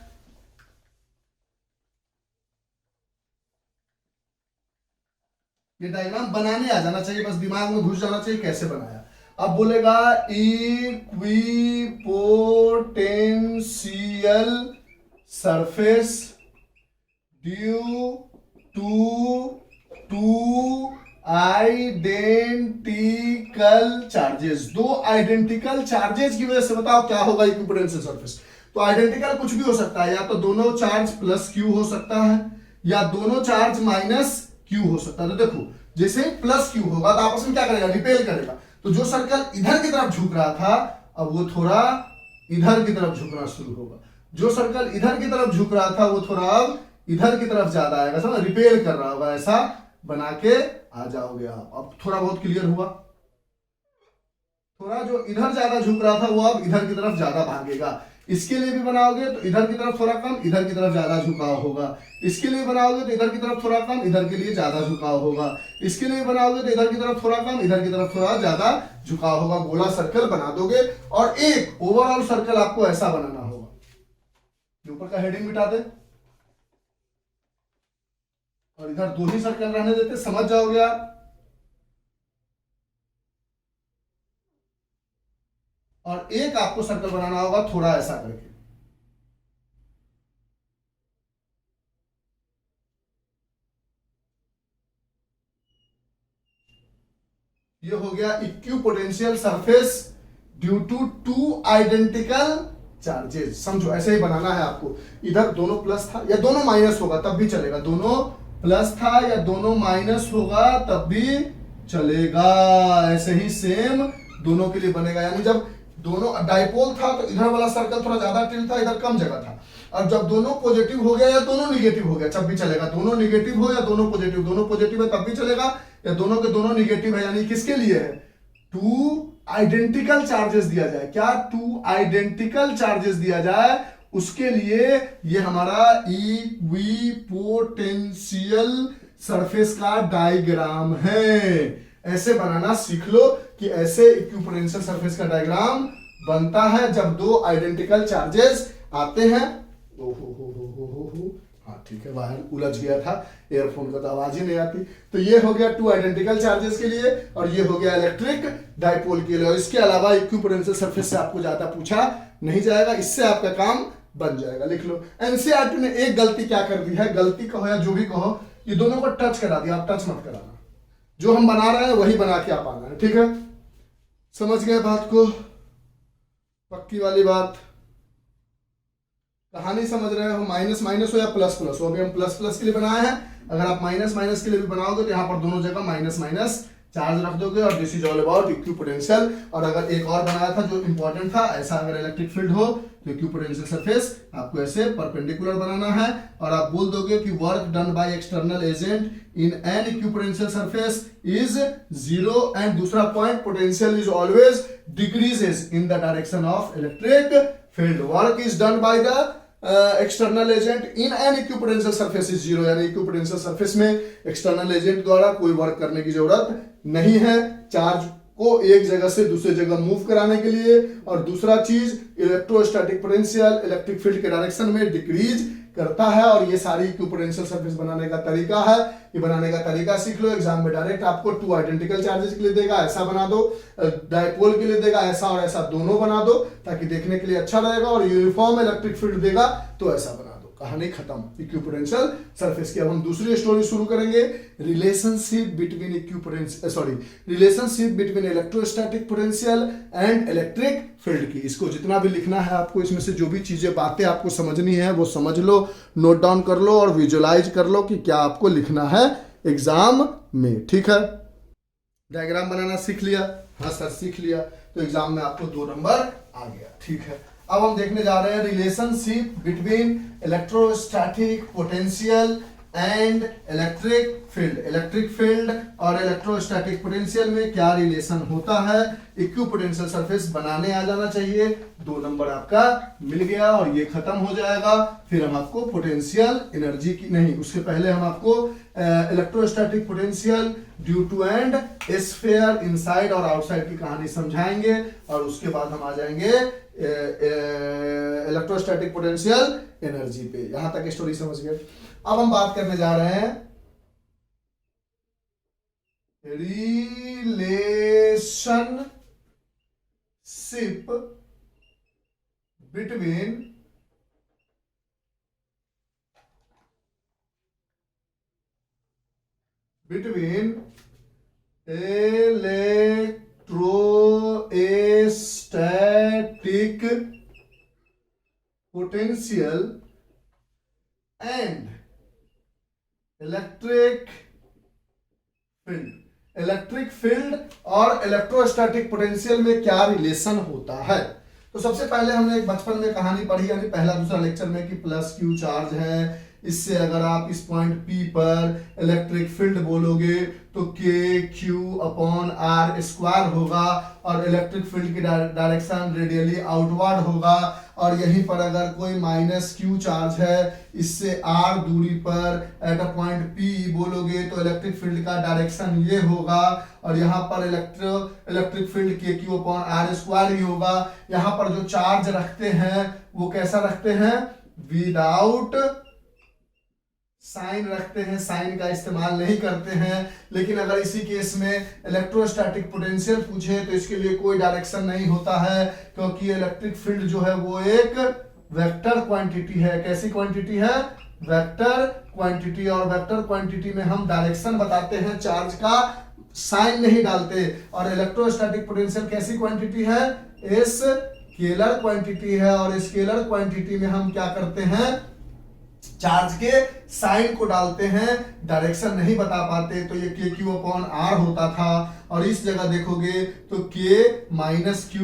ये डायग्राम बनाने आ जाना चाहिए, बस दिमाग में घुस जाना चाहिए कैसे बनाया। अब बोलेगा equipotential surface due to identical charges. दो आइडेंटिकल चार्जेस की वजह से बताओ क्या होगा इक्विपोटेंशियल सरफेस। तो आइडेंटिकल कुछ भी हो सकता है, या तो दोनों चार्ज प्लस क्यू हो सकता है, या दोनों चार्ज माइनस क्यू हो सकता है। तो देखो जैसे प्लस क्यू होगा तो आपस में क्या करेगा, रिपेल करेगा। तो जो सर्कल इधर की तरफ झुक रहा था, अब वो थोड़ा इधर की तरफ झुकना शुरू होगा। जो सर्कल इधर की तरफ झुक रहा था, वो थोड़ा अब इधर की तरफ ज्यादा आएगा, समझ, रिपेल कर रहा होगा। ऐसा बना के आ जाओगे आप। अब थोड़ा बहुत क्लियर हुआ। थोड़ा जो इधर ज्यादा झुक रहा था, वो अब इधर की तरफ ज्यादा भागेगा। इसके लिए भी बनाओगे तो इधर की तरफ थोड़ा कम, इधर की तरफ ज्यादा झुकाव होगा। इसके लिए बनाओगे तो इधर की तरफ थोड़ा कम, इधर के लिए ज्यादा झुकाव होगा। इसके लिए बनाओगे तो इधर की तरफ थोड़ा कम, इधर की तरफ थोड़ा ज्यादा झुकाव होगा। गोला सर्कल बना दोगे और एक ओवरऑल सर्कल आपको ऐसा बनाना होगा। ऊपर का हेडिंग मिटा दे और इधर 2 ही सर्कल रहने देते, समझ जाओगे आप। और एक आपको सर्कल बनाना होगा थोड़ा ऐसा करके। ये हो गया equipotential surface due to 2 identical charges. समझो ऐसे ही बनाना है आपको। इधर दोनों प्लस था या दोनों माइनस होगा तब भी चलेगा, दोनों प्लस था या दोनों माइनस होगा तब भी चलेगा। ऐसे ही सेम दोनों के लिए बनेगा। यानी जब दोनों डाइपोल था तो इधर वाला सर्कल थोड़ा ज्यादा टिल्ट था, इधर कम जगह था। और जब दोनों पॉजिटिव हो गया या दोनों निगेटिव हो गया तब भी चलेगा। दोनों निगेटिव हो या दोनों पॉजिटिव है तब भी चलेगा, या दोनों के दोनों निगेटिव है। यानी किसके लिए है? 2 आइडेंटिकल चार्जेस दिया जाए। क्या? 2 आइडेंटिकल चार्जेस दिया जाए, उसके लिए ये हमारा इक्विपोटेंशियल सरफेस का डायग्राम है। ऐसे बनाना सीख लो कि ऐसे इक्विपोटेंशियल सरफेस का डायग्राम बनता है जब 2 आइडेंटिकल चार्जेस आते हैं। हाँ ठीक है, वायर उलझ गया था, एयरफोन का तो आवाज ही नहीं आती। तो ये हो गया 2 आइडेंटिकल चार्जेस के लिए, और ये हो गया इलेक्ट्रिक डाइपोल के लिए। और इसके अलावा इक्विपोटेंशियल सरफेस से आपको ज्यादा पूछा नहीं जाएगा, इससे आपका काम बन जाएगा। लिख लो। एनसीईआरटी ने एक गलती क्या कर दी है, गलती कहो या जो भी कहो, ये दोनों को टच करा दिया। आप टच मत कराना, जो हम बना रहे हैं वही बना के आप आना है। ठीक है, समझ गए बात को? पक्की वाली बात। कहानी समझ रहे हो? माइनस माइनस हो या प्लस प्लस हो। अभी हम प्लस प्लस के लिए बनाए हैं, अगर आप माइनस माइनस के लिए भी बनाओगे तो यहाँ पर दोनों जगह माइनस माइनस चार्ज रख दोगे। और this is all about equipotential. और अगर एक और बनाया था जो इंपॉर्टेंट था, ऐसा अगर इलेक्ट्रिक फील्ड हो तो इक्विपोटेंशियल सरफेस आपको ऐसे परपेंडिकुलर बनाना है। और आप बोल दोगे कि work done by external agent in an equipotential surface is 0, and दूसरा point, potential is always decreases in the direction of electric field. Work is done by the external agent in an equipotential surface is 0, यानी equipotential surface में external agent द्वारा कोई work करने की जरूरत नहीं है चार्ज को एक जगह से दूसरी जगह मूव कराने के लिए। और दूसरा चीज, इलेक्ट्रोस्टैटिक पोटेंशियल इलेक्ट्रिक फील्ड के डायरेक्शन में डिक्रीज करता है। और ये सारी इक्विपोटेंशियल सरफेस बनाने का तरीका है। ये बनाने का तरीका सीख लो। एग्जाम में डायरेक्ट आपको 2 आइडेंटिकल चार्जेस के लिए देगा, ऐसा बना दो। डाइपोल के लिए देगा, ऐसा और ऐसा दोनों बना दो, ताकि देखने के लिए अच्छा रहेगा। और यूनिफॉर्म इलेक्ट्रिक फील्ड देगा तो ऐसा बना दो। कहानी खत्म इक्विपोटेंशियल सरफेस की। अब हम दूसरी स्टोरी शुरू करेंगे, relationship between electrostatic potential and electric field की। इसको जितना भी लिखना है आपको, इसमें से जो भी चीजें बातें आपको समझनी है वो समझ लो, नोट डाउन कर लो और विजुअलाइज कर लो कि क्या आपको लिखना है एग्जाम में। ठीक है, डायग्राम बनाना सीख लिया? हाँ सर सीख लिया। तो एग्जाम में आपको 2 नंबर आ गया। ठीक है, अब हम देखने जा रहे हैं relationship between electrostatic potential and electric field. Electric field और इलेक्ट्रोस्टैटिक पोटेंशियल में क्या रिलेशन होता है। इक्विपोटेंशियल सरफेस बनाने आ जाना चाहिए। 2 नंबर आपका मिल गया और ये खत्म हो जाएगा। फिर हम आपको पोटेंशियल एनर्जी की नहीं, उसके पहले हम आपको electrostatic potential due to and sphere inside और आउटसाइड की कहानी समझाएंगे। और उसके बाद हम आ जाएंगे इलेक्ट्रोस्टैटिक पोटेंशियल एनर्जी पे। यहां तक स्टोरी समझ गए। अब हम बात करने जा रहे हैं relationship between electrostatic potential and electric field. Electric field और इलेक्ट्रोस्टैटिक पोटेंशियल में क्या रिलेशन होता है। तो सबसे पहले हमने एक बचपन में कहानी पढ़ी, यानी पहला दूसरा लेक्चर में, कि प्लस क्यू चार्ज है, इससे अगर आप इस पॉइंट P पर इलेक्ट्रिक फील्ड बोलोगे तो KQ/R² होगा और इलेक्ट्रिक फील्ड की डायरेक्शन रेडियली आउटवर्ड होगा। और यहीं पर अगर कोई -Q चार्ज है, इससे R दूरी पर एट अ पॉइंट P बोलोगे तो इलेक्ट्रिक फील्ड का डायरेक्शन ये होगा और यहाँ पर इलेक्ट्रिक फील्ड KQ/R² ही होगा। यहाँ पर जो चार्ज रखते हैं वो कैसा रखते हैं, विदाउट साइन रखते हैं, साइन का इस्तेमाल नहीं करते हैं। लेकिन अगर इसी केस में इलेक्ट्रोस्टैटिक पोटेंशियल पूछे तो इसके लिए कोई डायरेक्शन नहीं होता है, क्योंकि इलेक्ट्रिक फील्ड जो है वो एक वेक्टर क्वांटिटी है। कैसी क्वांटिटी है, वेक्टर क्वांटिटी। और वेक्टर क्वांटिटी में हम डायरेक्शन बताते हैं, चार्ज का साइन नहीं डालते। और इलेक्ट्रोस्टैटिक पोटेंशियल कैसी क्वांटिटी है, स्केलर क्वांटिटी है। और स्केलर क्वांटिटी में हम क्या करते हैं, चार्ज के साइन को डालते हैं, डायरेक्शन नहीं बता पाते। तो ये KQ/R होता था और इस जगह देखोगे तो K-Q/R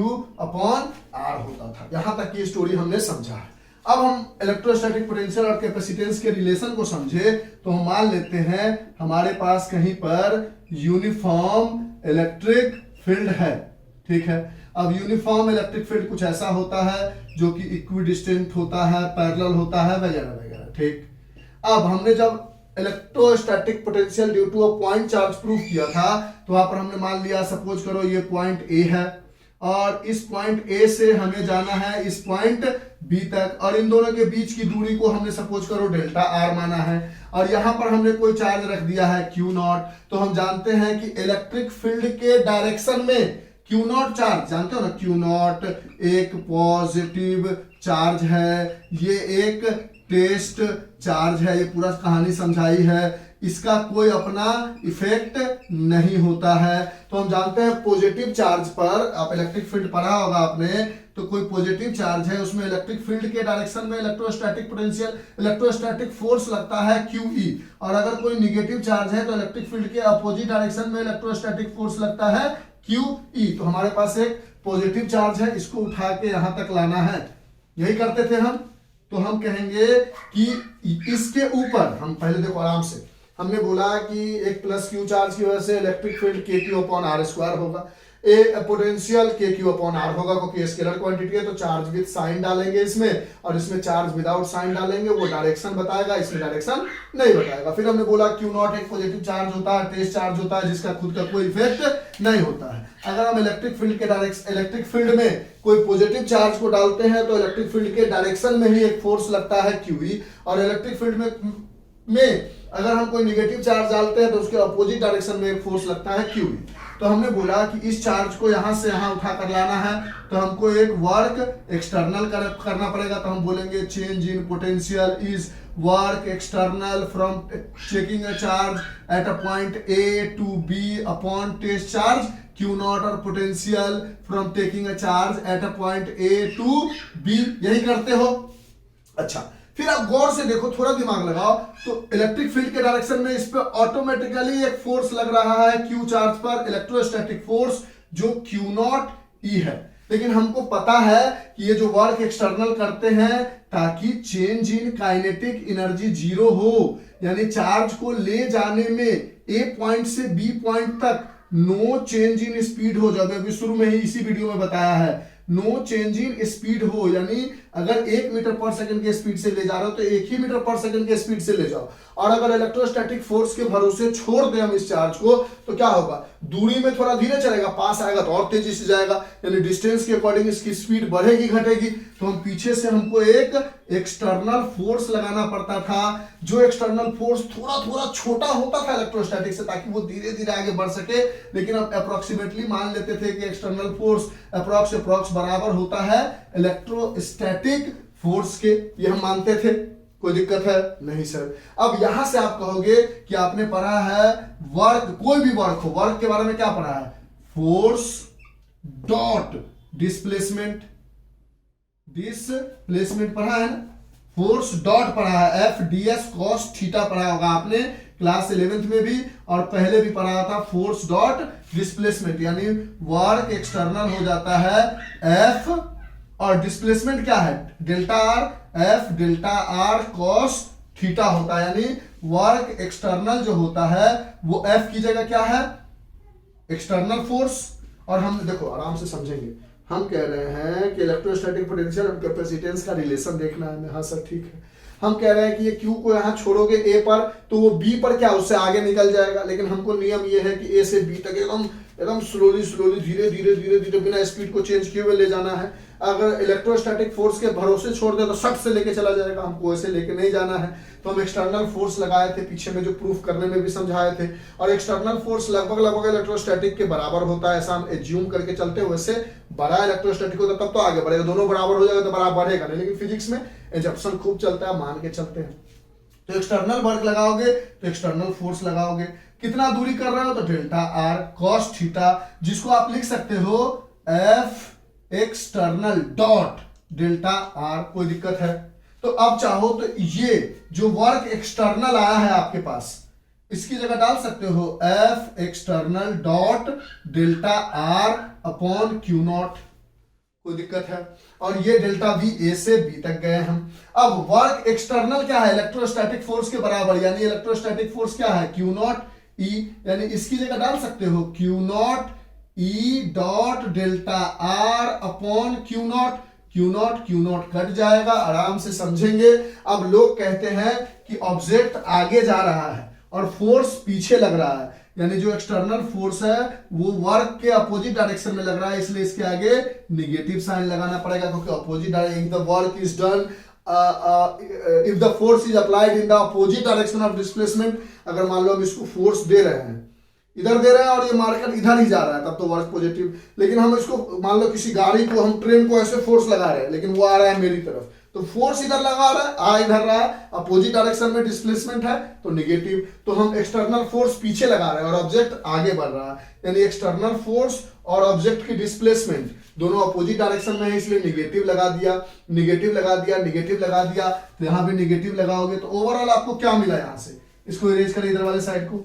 होता था। यहां तक की स्टोरी हमने समझा है। अब हम इलेक्ट्रोस्टैटिक पोटेंशियल और कैपेसिटेंस के रिलेशन को समझे तो हम मान लेते हैं हमारे पास कहीं पर यूनिफॉर्म इलेक्ट्रिक फील्ड है, ठीक है। अब यूनिफॉर्म इलेक्ट्रिक फील्ड कुछ ऐसा होता है जो कि इक्विडिस्टेंट होता है, पैरेलल होता है, वगैरह वगैरह, ठीक। अब हमने जब electrostatic potential due to a point charge prove किया था तो वहां पर हमने मान लिया, सपोज करो ये पॉइंट ए है और इस पॉइंट ए से हमें जाना है इस पॉइंट बी तक और इन दोनों के बीच की दूरी को हमने सपोज करो डेल्टा आर माना है और यहां पर हमने कोई चार्ज रख दिया है Q0। तो हम जानते हैं कि इलेक्ट्रिक फील्ड के डायरेक्शन में Q0 चार्ज, जानते हो ना, Q0 एक पॉजिटिव चार्ज है, ये एक टेस्ट चार्ज है, ये पूरा कहानी समझाई है, इसका कोई अपना इफेक्ट नहीं होता है। तो हम जानते हैं पॉजिटिव चार्ज पर, आप इलेक्ट्रिक फील्ड पढ़ा होगा आपने, तो कोई पॉजिटिव चार्ज है उसमें इलेक्ट्रिक फील्ड के डायरेक्शन में इलेक्ट्रोस्टैटिक पोटेंशियल, इलेक्ट्रोस्टैटिक फोर्स लगता है QE। और अगर कोई निगेटिव चार्ज है तो इलेक्ट्रिक फील्ड के अपोजिट डायरेक्शन में इलेक्ट्रोस्टैटिक फोर्स लगता है QE। तो हमारे पास एक पॉजिटिव चार्ज है, इसको उठा के यहां तक लाना है, यही करते थे हम। तो हम कहेंगे कि इसके ऊपर, हम पहले देखो आराम से, हमने बोला कि एक प्लस Q चार्ज की वजह से इलेक्ट्रिक फील्ड KQ/R² होगा, ए पोटेंशियल KQ/R होगा क्योंकि स्केलर क्वांटिटी है। तो चार्ज विद साइन डालेंगे इसमें और इसमें चार्ज विदाउट साइन डालेंगे, वो डायरेक्शन बताएगा, इसमें डायरेक्शन नहीं बताएगा। फिर हमने बोला Q0 एक पॉजिटिव चार्ज होता है, टेस्ट चार्ज होता है, जिसका खुद का कोई इफेक्ट नहीं होता है। अगर हम इलेक्ट्रिक फील्ड के इलेक्ट्रिक फील्ड में कोई पॉजिटिव चार्ज को डालते हैं तो इलेक्ट्रिक फील्ड के डायरेक्शन में ही एक फोर्स लगता है QE। और इलेक्ट्रिक फील्ड में अगर हम कोई निगेटिव चार्ज डालते हैं तो उसके अपोजिट डायरेक्शन में एक फोर्स लगता है QE। तो हमने बोला कि इस चार्ज को यहां से यहां उठा कर लाना है तो हमको एक वर्क एक्सटर्नल करना पड़ेगा। तो हम बोलेंगे change in potential is work external from taking a charge at a point A to B upon test charge Q0 और potential from taking a charge at a point A to B। यही करते हो। अच्छा, फिर आप गौर से देखो, थोड़ा दिमाग लगाओ, तो इलेक्ट्रिक फील्ड के डायरेक्शन में इस पे ऑटोमेटिकली एक फोर्स लग रहा है Q चार्ज पर, इलेक्ट्रोस्टैटिक फोर्स जो Q0E है। लेकिन हमको पता है कि ये जो वर्क एक्सटर्नल करते हैं ताकि change in kinetic energy zero हो, यानी चार्ज को ले जाने में A पॉइंट से B पॉइंट तक नो चेंज इन स्पीड हो जाए। अभी शुरू में ही इसी वीडियो में बताया है, नो चेंज इन स्पीड हो, यानी अगर 1 मीटर पर सेकंड के स्पीड से ले जा रहे हो तो 1 ही मीटर पर सेकंड के स्पीड से ले जाओ। और अगर इलेक्ट्रोस्टैटिक फोर्स के भरोसे छोड़ दें हम इस चार्ज को तो क्या होगा, दूरी में थोड़ा धीरे चलेगा, पास आएगा तो और तेजी से जाएगा, यानी डिस्टेंस के अकॉर्डिंग इसकी स्पीड बढ़ेगी घटेगी। तो हम पीछे से हमको एक एक्सटर्नल फोर्स लगाना पड़ता था, जो एक्सटर्नल फोर्स थोड़ा थोड़ा छोटा होता था इलेक्ट्रोस्टैटिक से, ताकि वो धीरे धीरे आगे बढ़ सके। लेकिन हम अप्रोक्सीमेटली मान लेते थे कि एक्सटर्नल फोर्स अप्रोक्स बराबर होता है इलेक्ट्रोस्टैटिक फोर्स के, ये हम मानते थे। कोई दिक्कत है? नहीं सर। अब यहां से आप कहोगे कि आपने पढ़ा है वर्क, कोई भी वर्क हो, वर्क के बारे में क्या पढ़ा है, फोर्स डॉट डिस्प्लेसमेंट, डिस्प्लेसमेंट पढ़ा है ना, फोर्स डॉट पढ़ा है, FDS cos थीटा पढ़ा होगा आपने क्लास 11th में भी, और पहले भी पढ़ा था फोर्स डॉट डिस्प्लेसमेंट, यानी वर्क एक्सटर्नल हो जाता है F और डिस्प्लेसमेंट क्या है delta R, F delta R cos theta होता है, यानी वर्क एक्सटर्नल जो होता है वो एफ की जगह क्या है, एक्सटर्नल फोर्स। और हम देखो आराम से समझेंगे, हम कह रहे हैं कि इलेक्ट्रोस्टैटिक पोटेंशियल और कैपेसिटेंस का रिलेशन देखना है। हाँ सर ठीक है। हम कह रहे हैं कि ये Q को यहाँ छोड़ोगे A पर तो वो B पर क्या उससे आगे निकल जाएगा, लेकिन हमको नियम ये है कि A से B तक एकदम एकदम स्लोली धीरे धीरे बिना स्पीड को चेंज किए हुए ले जाना है। अगर इलेक्ट्रोस्टैटिक फोर्स के भरोसे छोड़ दे तो सट से लेके चला जाएगा, हमको ऐसे लेके नहीं जाना है। तो हम एक्सटर्नल फोर्स लगाए थे पीछे में, जो प्रूफ करने में भी समझाए थे। और एक्सटर्नल फोर्स लगभग इलेक्ट्रोस्टैटिक के बराबर होता है, ऐसा हम एज्यूम करके चलते हैं। वैसे बड़ा इलेक्ट्रोस्टैटिक होता तब तो आगे बढ़ेगा, दोनों बराबर हो जाएगा तो बराबर बढ़ेगा नहीं, लेकिन फिजिक्स में एजम्पशन खूब चलता है, मान के चलते हैं। तो एक्सटर्नल वर्क लगाओगे तो एक्सटर्नल फोर्स लगाओगे, कितना दूरी कर रहे हो तो डेल्टा आर कॉस थीटा, जिसको आप लिख सकते हो F external dot delta are. कोई दिक्कत है तो अब चाहो तो ये जो वर्क एक्सटर्नल आया है आपके पास, इसकी जगह डाल सकते हो F external dot delta R upon Q not. कोई दिक्कत है। और ये डेल्टा वी ए से बी तक गए हम। अब वर्क एक्सटर्नल क्या है, इलेक्ट्रोस्टैटिक फोर्स के बराबर, यानी इलेक्ट्रोस्टैटिक फोर्स क्या है, क्यू नॉट ई, यानी इसकी जगह डाल सकते हो Q not E dot delta R upon Q not. Q not cut जाएगा, आराम से समझेंगे। अब लोग कहते हैं कि ऑब्जेक्ट आगे जा रहा है और फोर्स पीछे लग रहा है, यानी जो एक्सटर्नल फोर्स है वो वर्क के अपोजिट डायरेक्शन में लग रहा है, इसलिए इसके आगे निगेटिव साइन लगाना पड़ेगा, क्योंकि opposite direction, the work is done if the force is applied in the opposite direction of displacement. अगर मान लो हम इसको फोर्स दे रहे हैं, इधर दे रहे हैं और ये मार्कर इधर ही जा रहा है, तब तो वर्क पॉजिटिव। लेकिन हम इसको मान लो किसी गाड़ी को, हम ट्रेन को ऐसे फोर्स लगा रहे हैं, लेकिन वो आ रहा है मेरी तरफ, तो फोर्स इधर लगा रहा है, आ इधर रहा है, अपोजिट डायरेक्शन में डिस्प्लेसमेंट है तो निगेटिव। तो हम एक्सटर्नल फोर्स पीछे लगा रहे हैं और ऑब्जेक्ट आगे बढ़ रहा है, यानी एक्सटर्नल फोर्स और ऑब्जेक्ट की डिस्प्लेसमेंट दोनों अपोजिट डायरेक्शन में है, इसलिए निगेटिव लगा दिया, निगेटिव लगा दिया, निगेटिव लगा दिया। तो यहां भी निगेटिव लगाओगे तो ओवरऑल आपको क्या मिला, यहां से इसको इरेज करें इधर वाले साइड को,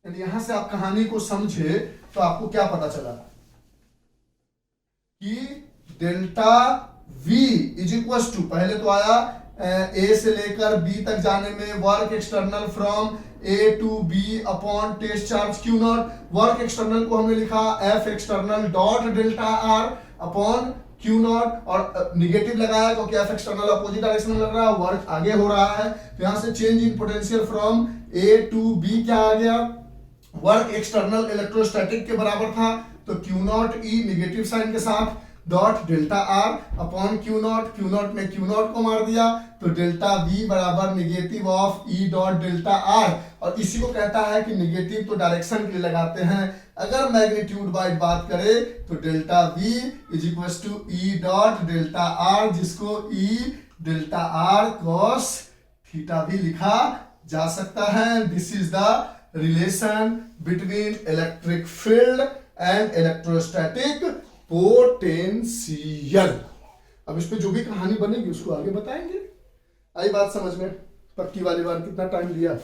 यानी यहां से आप कहानी को समझे तो आपको क्या पता चला कि delta V is equal to, पहले तो आया A से लेकर B तक जाने में work external from A to B upon test charge Q naught. Work external को हमने लिखा F external dot delta R upon Q naught, और निगेटिव लगाया क्योंकि F एक्सटर्नल अपोजिट डायरेक्शन में लग रहा है, वर्क आगे हो रहा है। तो यहां से change in potential from A to B क्या आ गया, वर्क एक्सटर्नल इलेक्ट्रोस्टैटिक के बराबर था, तो Q naught E negative sign के साथ dot delta R upon Q naught में क्यू नॉट को मार दिया, तो डेल्टा V बराबर negative of E dot delta R. और इसी को कहता है कि निगेटिव तो डायरेक्शन के लिए लगाते हैं, अगर मैग्नीट्यूड वाइज बात करें तो delta V is equal to E dot delta R, जिसको E delta R cos theta भी लिखा जा सकता है। This is the relation between electric field and electrostatic potential. अब इस पे जो भी कहानी बनेगी उसको आगे बताएंगे। आई बात समझ में, पक्की वाली बार कितना टाइम लिया,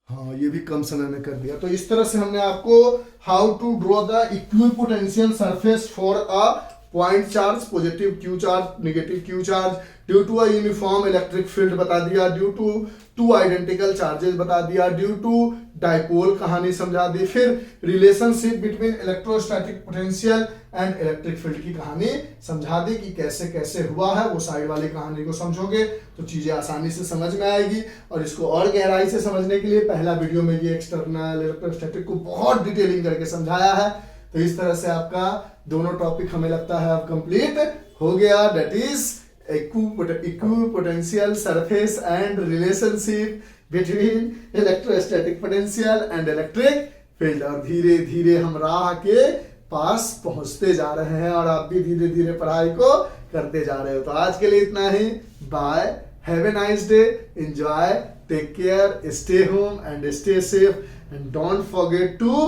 हाँ ये भी कम समय में कर दिया। तो इस तरह से हमने आपको how to draw the equipotential surface for a point charge, positive Q charge, negative Q charge, due to a uniform electric field बता दिया, due to two identical charges बता दिया, ड्यू टू डाइपोल कहानी समझा दी, फिर relationship between electrostatic potential and electric field की कहानी समझा दी कि कैसे कैसे हुआ है। वो साइड वाली कहानी को समझोगे तो चीजें आसानी से समझ में आएगी। और इसको और गहराई से समझने के लिए पहला वीडियो में ये एक्सटर्नल इलेक्ट्रोस्टैटिक को बहुत डिटेलिंग करके समझाया है। तो इस तरह से आपका दोनों टॉपिक हमें लगता है अब कंप्लीट हो गया, that is equipotential surface and relationship between electrostatic potential and electric field। और धीरे धीरे हम राह के पास पहुंचते जा रहे हैं और आप भी धीरे धीरे पढ़ाई को करते जा रहे हो। तो आज के लिए इतना ही, bye, have a nice day, enjoy, take care, stay home and stay safe and don't forget to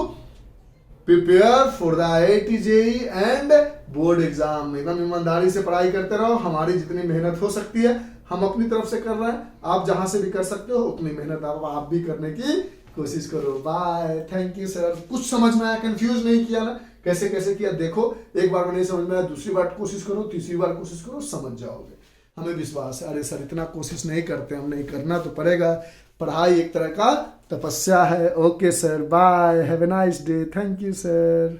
prepare for the IIT JEE and board exam. एकदम ईमानदारी से पढ़ाई करते रहो, हमारी जितनी मेहनत हो सकती है हम अपनी तरफ से कर रहे हैं, आप जहां से भी कर सकते हो उतनी मेहनत आप भी करने की कोशिश करो। Bye, thank you sir. कुछ समझ में आया, कंफ्यूज नहीं किया ना, कैसे कैसे किया देखो, एक बार में नहीं समझ में आया दूसरी बार कोशिश करो, तीसरी बार कोशिश करो, समझ जाओगे। हमें विश्वास है। अरे सर इतना कोशिश नहीं करते हम, नहीं करना तो पड़ेगा, पढ़ाई एक तरह का तपस्या है। Okay sir, bye, have a nice day, thank you sir.